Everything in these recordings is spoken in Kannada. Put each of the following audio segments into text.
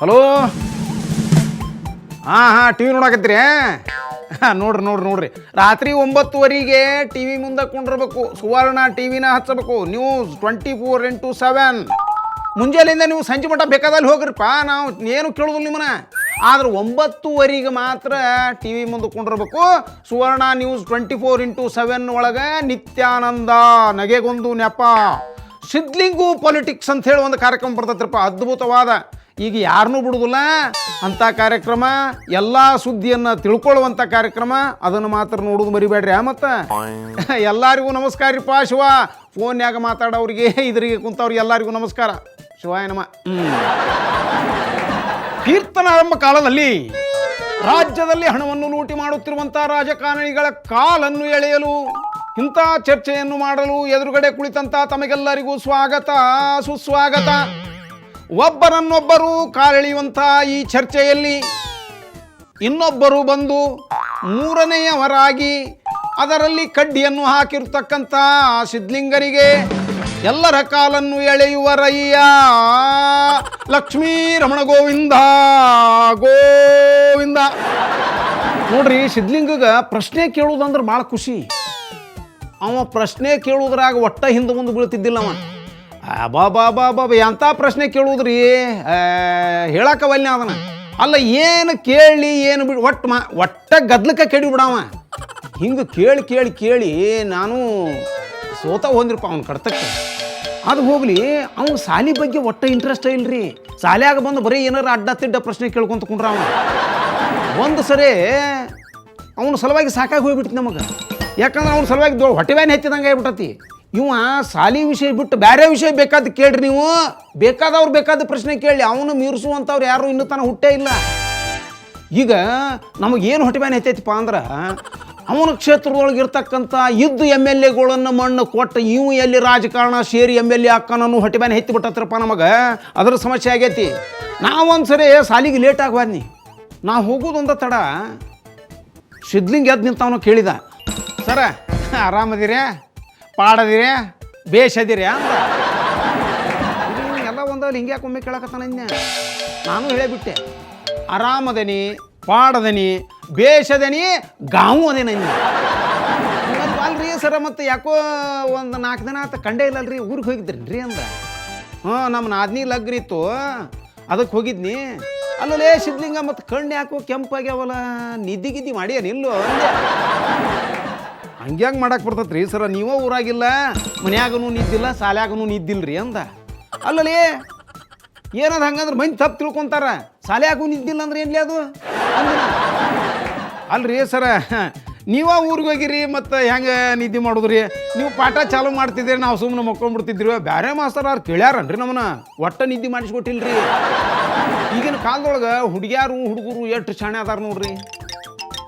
ಹಲೋ, ಹಾಂ ಟಿ ವಿ ನೋಡಕತ್ತೀರಿ? ನೋಡ್ರಿ ರಾತ್ರಿ 9:00 ಟಿ ವಿ ಮುಂದೆ ಕುಂಡಿರ್ಬೇಕು. ಸುವರ್ಣ ಟಿ ವಿನ ಹಚ್ಚಬೇಕು. News 24x7. ಮುಂಜಾನೆಯಿಂದ ನೀವು ಸಂಜೆ ಮಟ್ಟ ಬೇಕಾದಲ್ಲಿ ಹೋಗ್ರಿಪ್ಪ, ನಾವು ಏನು ಕೇಳೋದಿಲ್ಲ ನಿಮ್ಮನ್ನ. ಆದ್ರೆ 9:00 ಮಾತ್ರ ಟಿ ವಿ ಮುಂದೆ ಕುಂಡಿರ್ಬೇಕು. ಸುವರ್ಣ ನ್ಯೂಸ್ 24x7 ಒಳಗೆ ನಿತ್ಯಾನಂದ ನಗೆಗೊಂದು ನೆಪ, ಸಿದ್ಲಿಂಗು ಪೊಲಿಟಿಕ್ಸ್ ಅಂತ ಹೇಳಿ ಒಂದು ಕಾರ್ಯಕ್ರಮ ಬರ್ತೈತ್ರಪ್ಪ, ಅದ್ಭುತವಾದ. ಈಗ ಯಾರನ್ನೂ ಬಿಡುದಿಲ್ಲ ಅಂಥ ಕಾರ್ಯಕ್ರಮ, ಎಲ್ಲ ಸುದ್ದಿಯನ್ನು ತಿಳ್ಕೊಳ್ಳುವಂಥ ಕಾರ್ಯಕ್ರಮ. ಅದನ್ನು ಮಾತ್ರ ನೋಡೋದು ಮರಿಬೇಡ್ರಿ. ಮತ್ತು ಎಲ್ಲರಿಗೂ ನಮಸ್ಕಾರ ರೀಪ್ಪ. ಶಿವ ಫೋನ್ಯಾಗ ಮಾತಾಡೋರಿಗೆ ಇದ್ರಿಗೆ ಕುಂತವ್ರಿಗೆ ಎಲ್ಲರಿಗೂ ನಮಸ್ಕಾರ. ಶಿವಾಯ ನಮ. ಕೀರ್ತನಾರಂಭ ಕಾಲದಲ್ಲಿ ರಾಜ್ಯದಲ್ಲಿ ಹಣವನ್ನು ಲೂಟಿ ಮಾಡುತ್ತಿರುವಂಥ ರಾಜಕಾರಣಿಗಳ ಕಾಲನ್ನು ಎಳೆಯಲು, ಇಂಥ ಚರ್ಚೆಯನ್ನು ಮಾಡಲು ಎದುರುಗಡೆ ಕುಳಿತಂಥ ತಮಗೆಲ್ಲರಿಗೂ ಸ್ವಾಗತ ಸುಸ್ವಾಗತ. ಒಬ್ಬರನ್ನೊಬ್ಬರು ಕಾಲೆಳೆಯುವಂಥ ಈ ಚರ್ಚೆಯಲ್ಲಿ ಇನ್ನೊಬ್ಬರು ಬಂದು ಮೂರನೆಯವರಾಗಿ ಅದರಲ್ಲಿ ಕಡ್ಡಿಯನ್ನು ಹಾಕಿರ್ತಕ್ಕಂಥ ಸಿದ್ಲಿಂಗರಿಗೆ ಎಲ್ಲರ ಕಾಲನ್ನು ಎಳೆಯುವರಯ್ಯ ಲಕ್ಷ್ಮೀ ರಮಣ ಗೋವಿಂದ ಗೋವಿಂದ. ನೋಡ್ರಿ, ಸಿದ್ಲಿಂಗಗ ಪ್ರಶ್ನೆ ಕೇಳುವುದಂದ್ರೆ ಭಾಳ ಖುಷಿ. ಅವ ಪ್ರಶ್ನೆ ಕೇಳುವುದ್ರಾಗ ಒಟ್ಟ ಹಿಂದೆ ಮುಂದೆ ಬೀಳ್ತಿದ್ದಿಲ್ಲ ಅವ. ಬಾಬಾ ಎಂಥ ಪ್ರಶ್ನೆ ಕೇಳುವುದ್ರಿ, ಹೇಳಕ್ಕವಲ್ಯ ಅದನ್ನ. ಅಲ್ಲ, ಏನು ಕೇಳಿ ಏನು ಬಿಡಿ, ಒಟ್ಟ ಗದ್ಲಕ್ಕೆ ಕೆಡಿಬಿಡವ. ಹಿಂಗೆ ಕೇಳಿ ನಾನು ಸೋತ ಹೋದ್ರಿಪ್ಪ ಅವ್ನ ಕಡ್ತಕ್ಕೆ. ಅದು ಹೋಗ್ಲಿ, ಅವ್ನು ಸಾಲಿ ಬಗ್ಗೆ ಒಟ್ಟ ಇಂಟ್ರೆಸ್ಟ್ ಇಲ್ರಿ. ಸಾಲಿಯಾಗ ಬಂದು ಬರೀ ಏನಾರು ಅಡ್ಡ ತಿಡ್ಡ ಪ್ರಶ್ನೆ ಕೇಳ್ಕೊಂತ ಕುಂಡ್ರ ಅವ. ಒಂದು ಸರಿ ಅವನ ಸಲುವಾಗಿ ಸಾಕಾಗಿ ಹೋಗ್ಬಿಟ್ಟು ನಮಗೆ. ಯಾಕಂದ್ರೆ ಅವ್ನ ಸಲುವಾಗಿ ಹೊಟ್ಟೆ ಬ್ಯಾನೆ ಹೆಚ್ಚಿದಂಗೆ ಆಗ್ಬಿಟ್ಟತಿ. ಇವ ಸಾಲಿ ವಿಷಯ ಬಿಟ್ಟು ಬೇರೆ ವಿಷಯ ಬೇಕಾದ ಕೇಳ್ರಿ ನೀವು. ಬೇಕಾದವ್ರು ಬೇಕಾದ ಪ್ರಶ್ನೆ ಕೇಳಿ, ಅವನು ಮೀರಿಸುವಂಥವ್ರು ಯಾರು ಇನ್ನೂ ತನಕ ಹುಟ್ಟೇ ಇಲ್ಲ. ಈಗ ನಮಗೇನು ಹೊಟ್ಟೆ ಬ್ಯಾನೆ ಹೆಚ್ಚೈತಿಪ್ಪ ಅಂದ್ರೆ, ಅವನ ಕ್ಷೇತ್ರದೊಳಗೆ ಇರ್ತಕ್ಕಂಥ MLAಗಳನ್ನು ಮಣ್ಣು ಕೊಟ್ಟು ಇವು ಎಲ್ಲಿ ರಾಜಕಾರಣ ಸೇರಿ MLA ಅಕ್ಕನೂ ಹೊಟ್ಟೆ ಬ್ಯಾನೆ ಹೆಚ್ಚಿ ಬಿಟ್ಟತ್ರಪ್ಪ ನಮಗೆ. ಅದರ ಸಮಸ್ಯೆ ಆಗೈತಿ. ನಾವೊಂದು ಸರಿ ಸಾಲಿಗೆ ಲೇಟಾಗಿ ಹೋದ್ನಿ. ನಾವು ಹೋಗೋದೊಂದ ತಡ ಸಿದ್ಲಿಂಗ್ ಎದ್ದು ನಿಂತವನು ಕೇಳಿದ, ಸರ ಆರಾಮದಿರೇ, ಪಾಡದಿರೇ, ಬೇಷದಿರೇ ಅಂತ. ಎಲ್ಲ ಒಂದಲ್ಲಿ ಹಿಂಗೆ ಯಾಕೊಮ್ಮೆ ಕೇಳಕತ್ತಾನ. ನಾನು ಹೇಳೇಬಿಟ್ಟೆ, ಆರಾಮದನಿ, ಪಾಡದನಿ, ಬೇಷದನಿ, ಗಾವು ಅದೇನಿ. ಅಲ್ರಿ ಸರ, ಮತ್ತು ಯಾಕೋ ಒಂದು 4 ದಿನ ಆತ ಕಂಡೇ ಇಲ್ಲಲ್ರಿ, ಊರಿಗೆ ಹೋಗಿದ್ರಿ ಅಂದ. ನಮ್ಮ ನಾದ್ನಿ ಲಗ್ನ ಇತ್ತು, ಅದಕ್ಕೆ ಹೋಗಿದ್ನಿ. ಅಲ್ಲೇ ಸಿದ್ಲಿಂಗ, ಮತ್ತು ಕಣ್ಣು ಯಾಕೋ ಕೆಂಪಾಗ್ಯಾವಲ್ಲ, ನಿದ್ದಿ ಮಾಡಿ ನಿಲ್ಲು ಅಂದೆ. ಹಂಗ್ಯಾಂಗೆ ಮಾಡಕ್ಕೆ ಬರ್ತೈತೆ ರೀ ಸರ, ನೀವೋ ಊರಾಗಿಲ್ಲ, ಮನ್ಯಾಗೂ ನಿದ್ದಿಲ್ಲ, ಸಾಲ್ಯಾಗೂ ನಿದ್ದಿಲ್ರಿ ಅಂದ. ಅಲ್ಲಲೇ ಏನದು ಹಂಗಂದ್ರೆ ಮಂದಿ ತಪ್ಪು ತಿಳ್ಕೊತಾರ. ಸಾಲ್ಯಾಗೂ ನಿದ್ದಿಲ್ಲ ಅಂದ್ರೆ ಏನ್ಲಿ ಅದು ಅಂದ. ಅಲ್ರಿ ಸರ, ನೀವೋ ಊರಿಗೆ ಹೋಗಿರಿ, ಮತ್ತು ಹೆಂಗೆ ನಿದ್ದೆ ಮಾಡೋದ್ರಿ? ನೀವು ಪಾಠ ಚಾಲು ಮಾಡ್ತಿದ್ದೀರಿ, ನಾವು ಸುಮ್ಮನೆ ಮಕ್ಕೊಂಡ್ಬಿಡ್ತಿದ್ರಿ. ಬೇರೆ ಮಾಸ್ತರ್ ಅವ್ರು ಕೇಳ್ಯಾರನ್ರಿ ನಮ್ಮನ್ನ, ಒಟ್ಟ ನಿದ್ದೆ ಮಾಡಿಸ್ಕೊಟ್ಟಿಲ್ರಿ. ಈಗಿನ ಕಾಲದೊಳಗೆ ಹುಡುಗ್ಯಾರು ಹುಡುಗರು ಎಷ್ಟು ಶಾಣೆ ಅದಾರ ನೋಡ್ರಿ,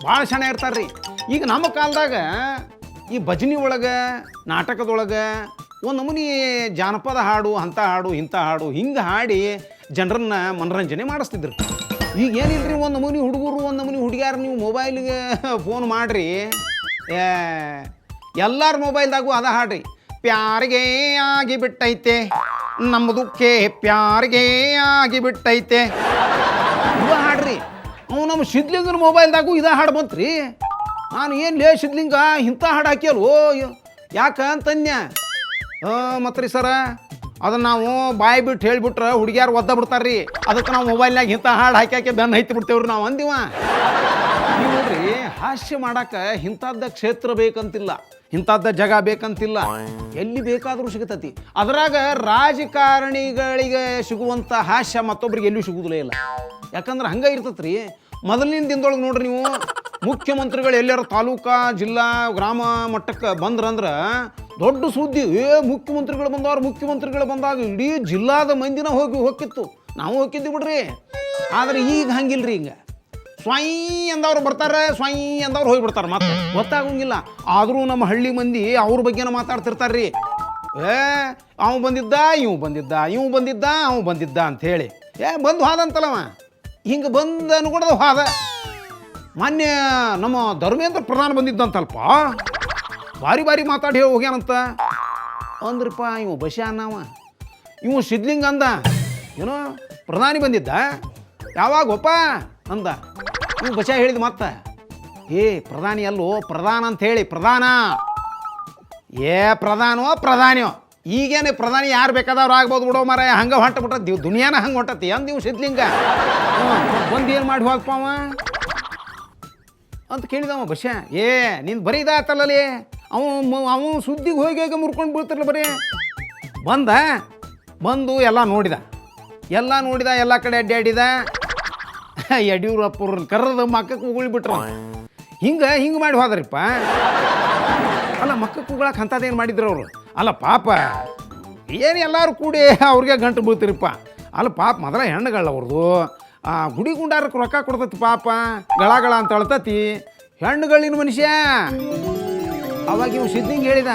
ಭಾಳ ಶಾಣೆ ಇರ್ತಾರ್ರಿ. ಈಗ ನಮ್ಮ ಕಾಲದಾಗ ಈ ಭಜನಿ ಒಳಗೆ, ನಾಟಕದೊಳಗೆ ಒಂದು ನಮೂನಿ ಜಾನಪದ ಹಾಡು, ಅಂಥ ಹಾಡು ಇಂಥ ಹಾಡು ಹಿಂಗೆ ಹಾಡಿ ಜನರನ್ನ ಮನರಂಜನೆ ಮಾಡಿಸ್ತಿದ್ರು. ಈಗ ಏನಿಲ್ರಿ, ಒಂದು ನಮೂನಿ ಹುಡುಗರು, ಒಂದು ನಮೂನಿ ಹುಡುಗ್ಯಾರು. ನೀವು ಮೊಬೈಲಿಗೆ ಫೋನ್ ಮಾಡಿರಿ, ಎಲ್ಲರ ಮೊಬೈಲ್ದಾಗೂ ಅದ ಹಾಡ್ರಿ. ಪ್ಯಾರಿಗೆ ಆಗಿಬಿಟ್ಟೈತೆ ನಮ್ಮದಕ್ಕೆ, ಪ್ಯಾರಿಗೆ ಆಗಿಬಿಟ್ಟೈತೆ ಇವ ಹಾಡ್ರಿ. ಅವು ನಮ್ಮ ಸಿದ್ಲಿಂಗನ ಮೊಬೈಲ್ದಾಗೂ ಇದ ಹಾಡು ಬಂತ್ರಿ. ನಾನು ಏನು ಲೇ ಸಿದ್ಲಿಂಗ ಇಂಥ ಹಾಡು ಹಾಕ್ಯಲ್ವೋ ಯಾಕ ಅಂತನ್ಯ. ಮತ್ತು ರೀ ಸರ, ಅದನ್ನು ನಾವು ಬಾಯಿ ಬಿಟ್ಟು ಹೇಳಿಬಿಟ್ರೆ ಹುಡುಗ್ಯಾರು ಒದ್ದ ಬಿಡ್ತಾರ್ರಿ. ಅದಕ್ಕೆ ನಾವು ಮೊಬೈಲ್ನಾಗ ಇಂಥ ಹಾಡು ಹಾಕಿ ಬೆನ್ನು ಹೈತಿ ಬಿಡ್ತೇವ್ರಿ ನಾವು ಅಂದಿವ. ನೀವು ನೋಡ್ರಿ, ಹಾಸ್ಯ ಮಾಡಕ್ಕೆ ಇಂಥದ್ದ ಕ್ಷೇತ್ರ ಬೇಕಂತಿಲ್ಲ, ಇಂಥದ್ದ ಜಾಗ ಬೇಕಂತಿಲ್ಲ, ಎಲ್ಲಿ ಬೇಕಾದರೂ ಸಿಗತೈತಿ. ಅದ್ರಾಗ ರಾಜಕಾರಣಿಗಳಿಗೆ ಸಿಗುವಂಥ ಹಾಸ್ಯ ಮತ್ತೊಬ್ರಿಗೆ ಎಲ್ಲಿಯೂ ಸಿಗುವುದಿಲ್ಲ ಇಲ್ಲ. ಯಾಕಂದ್ರೆ ಹಂಗೆ ಇರ್ತೈತ್ರಿ. ಮೊದಲಿನ ದಿನದೊಳಗೆ ನೋಡ್ರಿ ನೀವು, ಮುಖ್ಯಮಂತ್ರಿಗಳು ಎಲ್ಲಾರು ತಾಲೂಕಾ, ಜಿಲ್ಲಾ, ಗ್ರಾಮ ಮಟ್ಟಕ್ಕೆ ಬಂದ್ರಂದ್ರೆ ದೊಡ್ಡ ಸುದ್ದಿ. ಮುಖ್ಯಮಂತ್ರಿಗಳು ಬಂದಾಗ ಇಡೀ ಜಿಲ್ಲಾದ ಮಂದಿನ ಹೋಗಿತ್ತು. ನಾವು ಹೋಗಿದ್ವಿ ಬಿಡ್ರಿ. ಆದರೆ ಈಗ ಹಂಗಿಲ್ರಿ. ಹಿಂಗೆ ಸ್ವಯ್ ಅಂದವ್ರು ಬರ್ತಾರೆ, ಸ್ವಯ್ ಅಂದವ್ರು ಹೋಗಿಬಿಡ್ತಾರೆ, ಮತ್ತೆ ಗೊತ್ತಾಗಂಗಿಲ್ಲ. ಆದರೂ ನಮ್ಮ ಹಳ್ಳಿ ಮಂದಿ ಅವ್ರ ಬಗ್ಗೆನ ಮಾತಾಡ್ತಿರ್ತಾರ್ರಿ. ಅವ ಬಂದಿದ್ದ, ಇವ್ ಬಂದಿದ್ದ ಅಂಥೇಳಿ ಬಂದು ಹಾದಂತಲ್ಲವ. ಹಿಂಗೆ ಬಂದು ಅನ್ಕೊಡೋದು ಹಾದ. ಮಾನ್ಯ ನಮ್ಮ ಧರ್ಮೇಂದ್ರ ಪ್ರಧಾನ ಬಂದಿದ್ದಂತಲ್ಪ, ಭಾರಿ ಮಾತಾಡಿ ಹೋಗ್ಯಾನಂತ ಅಂದ್ರಪ್ಪ. ಇವ ಬಸ್ಯಾನವ ಇವು ಸಿದ್ಲಿಂಗ ಅಂದ ಏನೋ ಪ್ರಧಾನಿ ಬಂದಿದ್ದ ಯಾವಾಗಪ್ಪ ಅಂದ. ಇವು ಬಸ ಹೇಳಿದ ಮತ್ತೆ ಪ್ರಧಾನಿ ಅಲ್ಲೋ ಪ್ರಧಾನ ಅಂತ ಹೇಳಿ ಪ್ರಧಾನ ಪ್ರಧಾನಿಯೋ ಈಗೇನು ಪ್ರಧಾನಿ ಯಾರು ಬೇಕಾದವ್ರು ಆಗ್ಬೋದು ಬಿಡೋ ಮಾರ ಹಂಗೆ ಹೊಂಟ ಬಿಟ್ಟ ದುನಿಯಾನ ಹಂಗೆ ಹೊಂಟತಿ ಅಂದ ನೀವು ಸಿದ್ಲಿಂಗ ಬಂದು ಏನು ಮಾಡಿ ಹೋಗಪ್ಪ ಅವ ಅಂತ ಕೇಳಿದವ ಬಸ್ಯ ನಿಂದು ಬರೀ ಇದಾತಲ್ಲೇ ಅವನು ಸುದ್ದಿಗೆ ಹೋಗಿ ಮುರ್ಕೊಂಡು ಬೀಳ್ತಿರ್ಲ ಬರೀ ಬಂದು ಎಲ್ಲ ನೋಡಿದ ಎಲ್ಲ ಕಡೆ ಅಡ್ಡಾಡಿದ. ಯಡಿಯೂರಪ್ಪವ್ರನ್ನ ಕರೆದು ಮಕ್ಕಕ್ಕೆ ಉಗುಳಿಬಿಟ್ರು. ಹಿಂಗೆ ಮಾಡಿ ಹೋದ್ರಿಪ್ಪ. ಅಲ್ಲ ಮಕ್ಕಕ್ಕೆ ಉಗುಳಕ್ಕೆ ಅಂಥದ್ದೇನು ಮಾಡಿದ್ರು ಅವರು. ಅಲ್ಲ ಪಾಪ ಏನು ಎಲ್ಲರೂ ಕೂಡಿ ಅವ್ರಿಗೆ ಗಂಟು ಬೀಳ್ತಿರಿಪ್ಪ. ಅಲ್ಲ ಪಾಪ ಮೊದಲ ಹೆಣ್ಣುಗಳ ಅವ್ರದ್ದು ಗುಡಿ ಗುಂಡಾರಕ್ಕೆ ರೊಕ್ಕ ಕೊಡ್ತತಿ ಪಾಪ ಗಳ ಅಂತ ಅಳ್ತತಿ ಹೆಣ್ಣುಗಳಿನ ಮನುಷ್ಯ. ಅವಾಗ ಇವು ಸಿದ್ದಿಂಗ್ ಹೇಳಿದ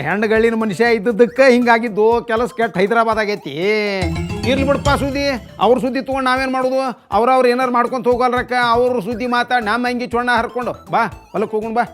ಹೆಣ್ಣುಗಳಿನ ಮನುಷ್ಯ ಇದ್ದದ್ದಕ್ಕೆ ಹಿಂಗಾಗಿದ್ದು ಕೆಲಸ ಕೆಟ್ಟ ಹೈದರಾಬಾದ್ ಆಗೈತಿ. ಇರ್ಲಿ ಬಿಡಪ್ಪ ಸುದ್ದಿ ಅವ್ರ ಸುದ್ದಿ ತೊಗೊಂಡು ನಾವೇನು ಮಾಡೋದು ಅವ್ರವ್ರು ಏನಾರು ಮಾಡ್ಕೊಂತ ಹೋಗಲ್ರಕ್ಕ ಅವ್ರ ಸುದ್ದಿ ಮಾತಾಡಿ ನಮ್ಮ ಹಂಗೆ ಚೊಣ್ಣ ಹರ್ಕೊಂಡು ಬಾ ಹೊಲಕ್ಕೆ ಹೋಗೋಣ ಬಾ.